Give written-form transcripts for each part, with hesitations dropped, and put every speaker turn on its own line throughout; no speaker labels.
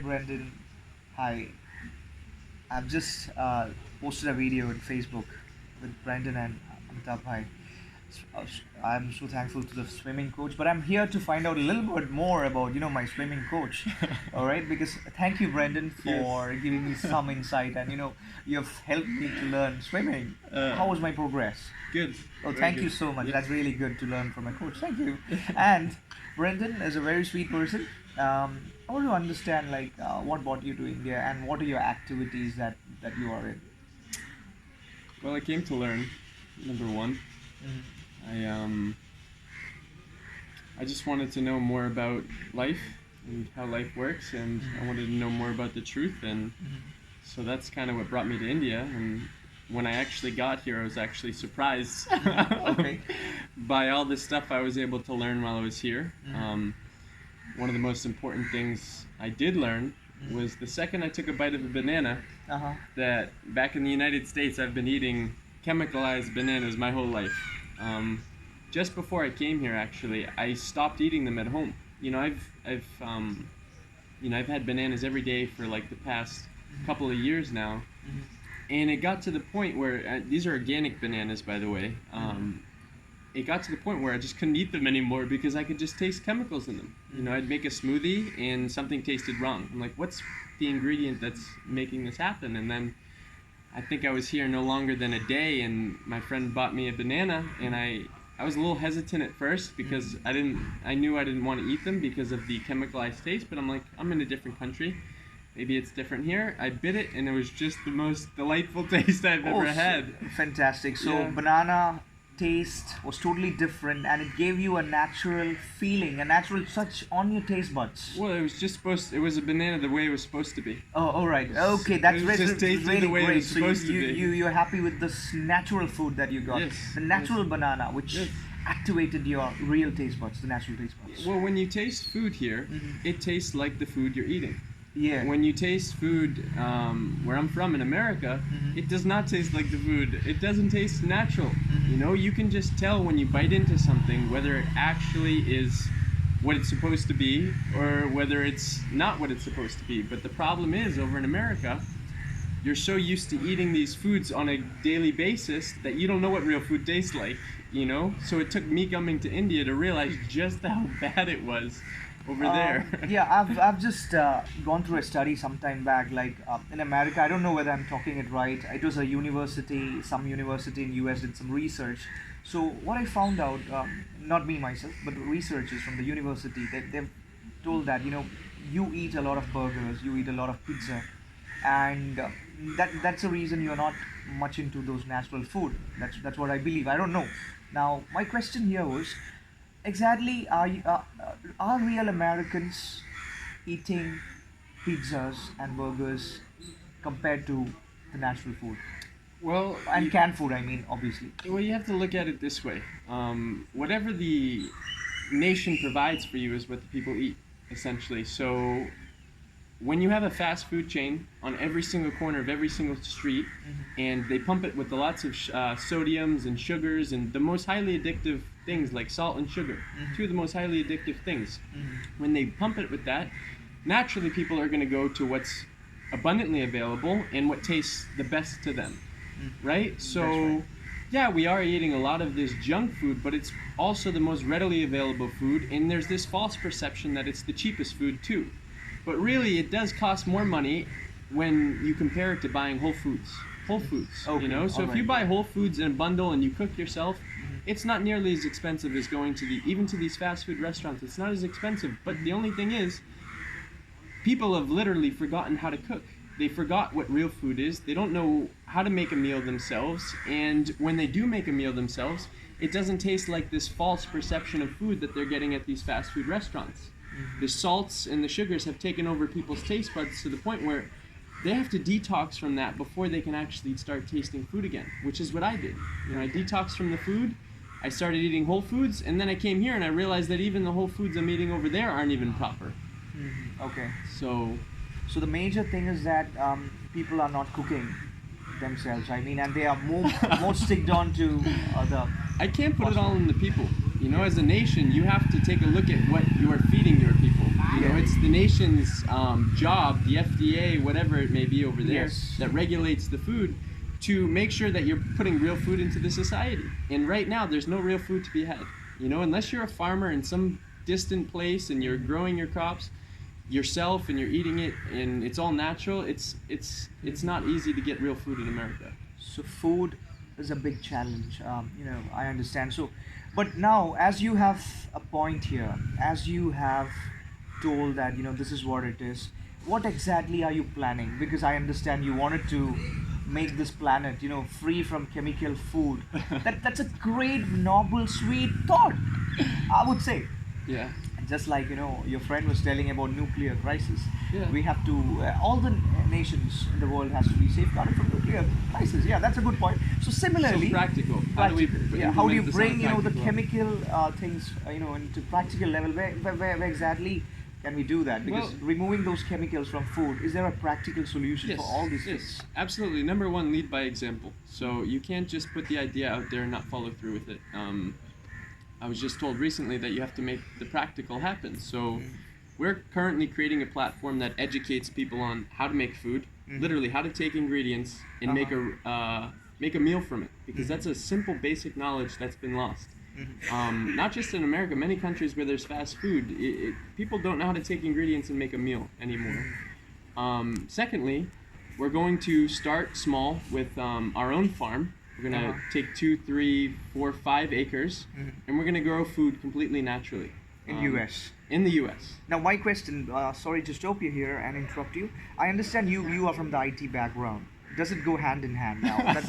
Brendan. Hi. I've just posted a video on Facebook with Brendan and Amitabh. Hi. I'm so thankful to the swimming coach, but I'm here to find out a little bit more about my swimming coach. All right, because thank you, Brendan, for
Yes.
giving me some insight, and you've helped me to learn swimming. How was my progress?
Good.
Oh,
Very
thank you
good.
so much.
Yeah.
That's really good to learn from a coach. Thank you. And Brendan is a very sweet person. I want to understand what brought you to India and what are your activities that you are in.
Well, I came to learn. Number one,
Mm-hmm.
I just wanted to know more about life and how life works, and I wanted to know more about the truth, and so that's kind of what brought me to India. And when I actually got here, I was actually surprised
Okay.
by all the stuff I was able to learn while I was here.
Mhm.
One of the most important things I did learn was the second I took a bite of a banana,
Uh huh.
that back in the United States, I've been eating chemicalized bananas my whole life. Just before I came here, actually, I stopped eating them at home. I've had bananas every day for like the past couple of years now, and it got to the point where these are organic bananas, by the way. It got to the point where I just couldn't eat them anymore because I could just taste chemicals in them. I'd make a smoothie and something tasted wrong. I'm like, what's the ingredient that's making this happen? And then I think I was here no longer than a day, and my friend bought me a banana, and I was a little hesitant at first because I knew I didn't want to eat them because of the chemicalized taste, but I'm like, I'm in a different country. Maybe it's different here. I bit it, and it was just the most delightful taste I've ever had.
Fantastic. So
Yeah.
banana taste was totally different, and it gave you a natural feeling, a natural touch on your taste buds.
Well, it was a banana the way it was supposed to be.
Oh, all right. Okay, that's
It was just tasted
really
the way it
great.
was
So
supposed to be.
you're happy with this natural food that you got,
Yes,
the natural
yes.
banana, which
Yes.
activated your real taste buds, the natural taste buds.
Well, when you taste food here, it tastes like the food you're eating.
Yeah.
When you taste food where I'm from in America, it does not taste like the food. It doesn't taste natural. You can just tell when you bite into something whether it actually is what it's supposed to be or whether it's not what it's supposed to be. But the problem is, over in America, you're so used to eating these foods on a daily basis that you don't know what real food tastes like. So it took me coming to India to realize just how bad it was over there.
Yeah, I've just gone through a study some time back, in America. I don't know whether I'm talking it right. It was a university, some university in US did some research. So what I found out, not me myself, but researchers from the university, they've told that you eat a lot of burgers, you eat a lot of pizza, and that's the reason you're not much into those natural food. That's what I believe. I don't know. Now my question here was, exactly, are real Americans eating pizzas and burgers compared to the natural food
Well,
and canned food? I mean, obviously.
you have to look at it this way. Whatever the nation provides for you is what the people eat, essentially. So when you have a fast food chain on every single corner of every single street, and they pump it with lots of sodiums and sugars and the most highly addictive things like salt and sugar, two of the most highly addictive things. When they pump it with that, naturally people are going to go to what's abundantly available and what tastes the best to them, right? So,
right.
yeah, we are eating a lot of this junk food, but it's also the most readily available food, and there's this false perception that it's the cheapest food too. But really, it does cost more money when you compare it to buying Whole Foods. Whole Foods,
Okay,
So if you
alright.
buy Whole Foods in a bundle and you cook yourself, it's not nearly as expensive as going to even to these fast food restaurants. It's not as expensive. But the only thing is, people have literally forgotten how to cook. They forgot what real food is. They don't know how to make a meal themselves. And when they do make a meal themselves, it doesn't taste like this false perception of food that they're getting at these fast food restaurants. The salts and the sugars have taken over people's taste buds to the point where they have to detox from that before they can actually start tasting food again, which is what I did. I detoxed from the food. I started eating Whole Foods, and then I came here and I realized that even the Whole Foods I'm eating over there aren't even proper.
Okay.
So
So the major thing is that people are not cooking themselves. I mean, and they are more sticked on to the.
I can't put it all on the people. As a nation, you have to take a look at what you are feeding your people. know, it's the nation's job, the FDA, whatever it may be over there,
Yes.
that regulates the food, to make sure that you're putting real food into the society. And right now, there's no real food to be had. You know, unless you're a farmer in some distant place and you're growing your crops yourself and you're eating it and it's all natural, it's not easy to get real food in America.
So food is a big challenge. I understand. So, but now, as you have a point here, as you have told that this is what it is, what exactly are you planning? Because I understand you wanted to make this planet, free from chemical food. That's a great, noble, sweet thought, I would say.
Yeah.
Just like your friend was telling about nuclear crisis,
Yeah.
we have to all the nations in the world has to be safeguarded from nuclear crisis. Yeah, that's a good point. So similarly,
So practical.
how do you
implement this on a
bring the
practical level?
chemical things into practical level? Where exactly can we do that? Because
Well-
removing those chemicals from food, is there a practical solution for all these
yes,
things?
absolutely. Number one, lead by example. So you can't just put the idea out there and not follow through with it. I was just told recently that you have to make the practical happen. So we're currently creating a platform that educates people on how to make food, literally how to take ingredients and make a meal from it, because that's a simple, basic knowledge that's been lost. Not just in America, many countries where there's fast food, people don't know how to take ingredients and make a meal anymore. Secondly, we're going to start small with our own farm. We're going to take 2, 3, 4, 5 acres, and we're going to grow food completely naturally.
In US.
In the U.S.
Now, my question, sorry to stop you here and interrupt you. I understand you are from the IT background. Does it go hand in hand now? That's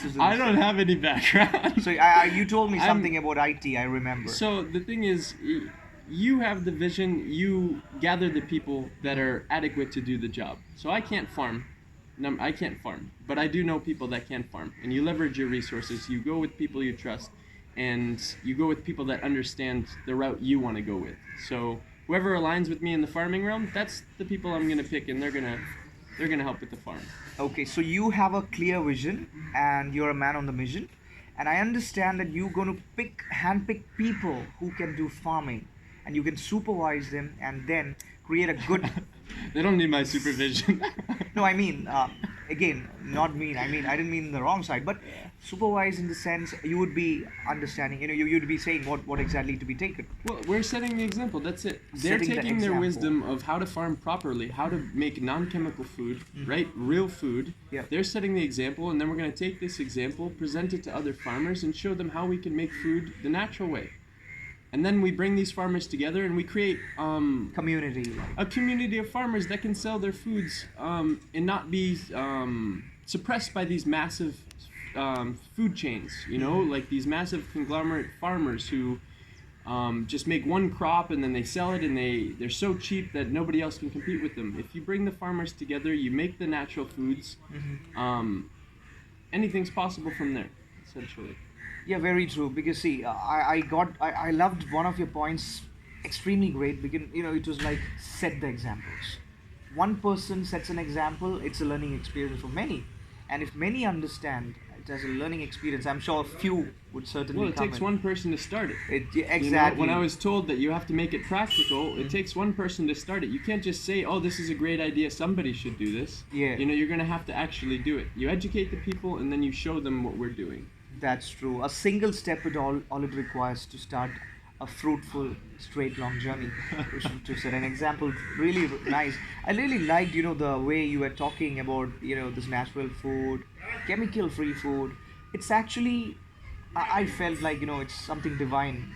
the
I don't have any background.
So you told me
I'm-
something about IT, I remember.
So the thing is, you have the vision, you gather the people that are adequate to do the job. So I can't farm. No, I can't farm, but I do know people that can farm. And you leverage your resources. You go with people you trust, and you go with people that understand the route you want to go with. So whoever aligns with me in the farming realm, that's the people I'm gonna pick, and they're gonna help with the farm.
Okay, so you have a clear vision and you're a man on the mission. And I understand that you're going to handpick people who can do farming, and you can supervise them and then create a good.
They don't need my supervision.
No, I mean, again, not mean. I mean, I didn't mean the wrong side, but supervise in the sense you would be understanding. You'd be saying what exactly to be taken.
Well, we're setting the example. That's it. They're
Setting the
taking their
example.
wisdom of how to farm properly, how to make non-chemical food, right? Real food.
Yeah.
They're setting the example, and then we're going to take this example, present it to other farmers, and show them how we can make food the natural way. And then we bring these farmers together, and we create
Community.
a community of farmers that can sell their foods and not be suppressed by these massive food chains, like these massive conglomerate farmers who just make one crop and then they sell it, and they're so cheap that nobody else can compete with them. If you bring the farmers together, you make the natural foods, anything's possible from there, essentially.
Yeah, very true. Because see, I loved one of your points, extremely great. Because it was like set the examples. One person sets an example, it's a learning experience for many, and if many understand it as a learning experience, I'm sure a few would certainly
Well, it
come
takes
in.
one person to start it.
Yeah,
You know,
exactly.
when I was told that you have to make it practical, it takes one person to start it. You can't just say, "Oh, this is a great idea. Somebody should do this."
Yeah.
You're going to have to actually do it. You educate the people, and then you show them what we're doing.
That's true. A single step is all it requires to start a fruitful, straight, long journey. To set an example, really nice. I really liked, the way you were talking about, this natural food, chemical-free food. It's actually, I felt like, it's something divine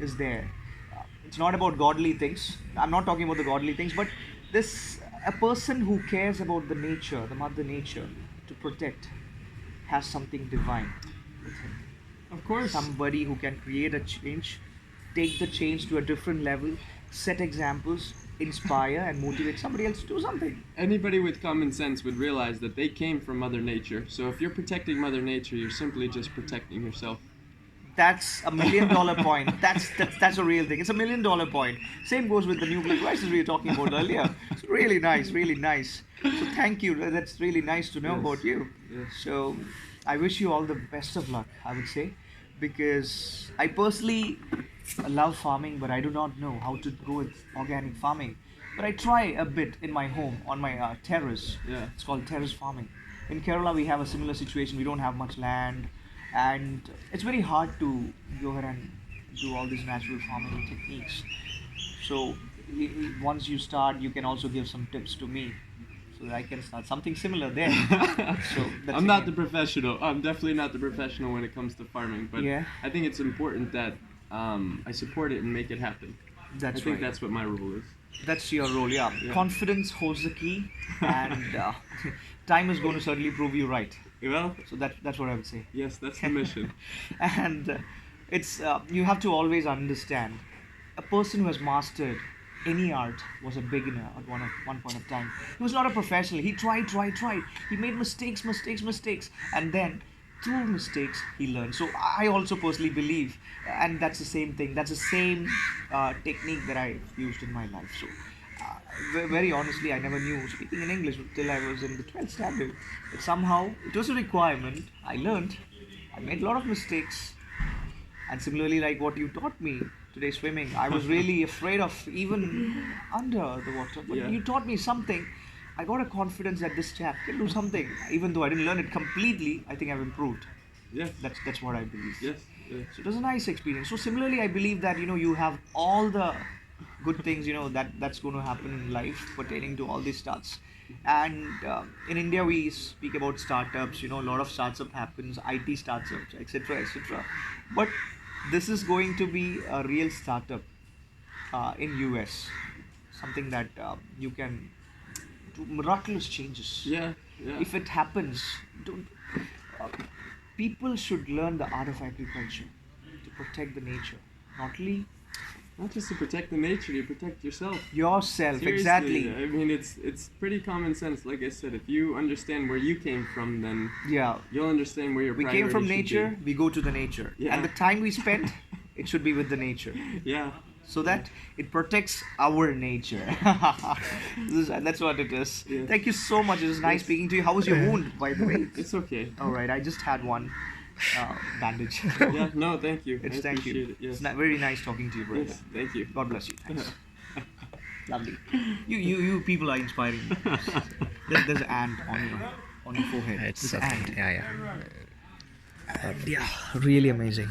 is there. It's not about godly things. I'm not talking about the godly things, but a person who cares about the nature, the mother nature, to protect, has something divine with him.
Of course.
Somebody who can create a change, take the change to a different level, set examples, inspire and motivate somebody else to do something.
Anybody with common sense would realize that they came from Mother Nature. So if you're protecting Mother Nature, you're simply just protecting yourself.
That's $1 million point. That's a real thing. It's $1 million point. Same goes with the nuclear crisis we were talking about earlier. It's really nice, really nice. So thank you. That's really nice to know
Yes.
about you.
Yes.
So I wish you all the best of luck, I would say, because I personally love farming, but I do not know how to go with organic farming. But I try a bit in my home on my terrace.
Yeah.
It's called terrace farming. In Kerala, we have a similar situation. We don't have much land, and it's very hard to go ahead and do all these natural farming techniques. So once you start, you can also give some tips to me, so that I can start something similar there. So that's
I'm not the
again-
professional. I'm definitely not the professional when it comes to farming, but
Yeah.
I think it's important that I support it and make it happen.
That's
I think
right.
that's what my role is.
That's your role, yeah.
Yeah.
Confidence holds the key, and time is going to certainly prove you right.
Well,
So that's what I would say.
yes, that's the mission.
And it's you have to always understand, a person who has mastered any art was a beginner at one point of time. He was not a professional. He tried. He made mistakes, and then through mistakes he learned. So I also personally believe, and that's the same thing. That's the same technique that I used in my life. So. Very honestly, I never knew speaking in English till I was in the 12th standard. But somehow it was a requirement. I learned. I made a lot of mistakes, and similarly, like what you taught me today, swimming, I was really afraid of even under the water. But
Yeah.
you taught me something. I got a confidence that this chap can do something. Even though I didn't learn it completely, I think I've improved.
Yes.
That's what I believe.
Yes. Yes.
So it was a nice experience. So similarly, I believe that you have all the good things that's going to happen in life pertaining to all these starts. And in India, we speak about startups. A lot of startup happens, IT startups, etc., etc. But this is going to be a real startup in US, something that you can do miraculous changes.
Yeah. Yeah.
If it happens, don't, uh, people should learn the art of agriculture to protect the nature, not only
Not just to protect the nature, to protect yourself.
yourself.
Seriously,
Exactly.
I mean, it's pretty common sense. Like I said, if you understand where you came from, then
Yeah,
you'll understand where your
we came from
priorities should
nature, we go to the nature,
Yeah.
and the time we spend, it should be with the nature,
be. Yeah.
so that it protects our nature. That's what it is.
Yes.
Thank you so much. It was nice
Yes.
speaking to you. How was your wound, by the way?
It's okay.
All right, I just had one bandage.
Yeah. No, thank you.
It's
I
thank
appreciate
you.
it. Yes.
It's very nice talking to you, brother.
Yes. Thank you.
God bless you. Thanks. Lovely. You people are inspiring. There's an ant on your forehead.
It's
There's an
okay.
ant.
Yeah.
Yeah, really amazing.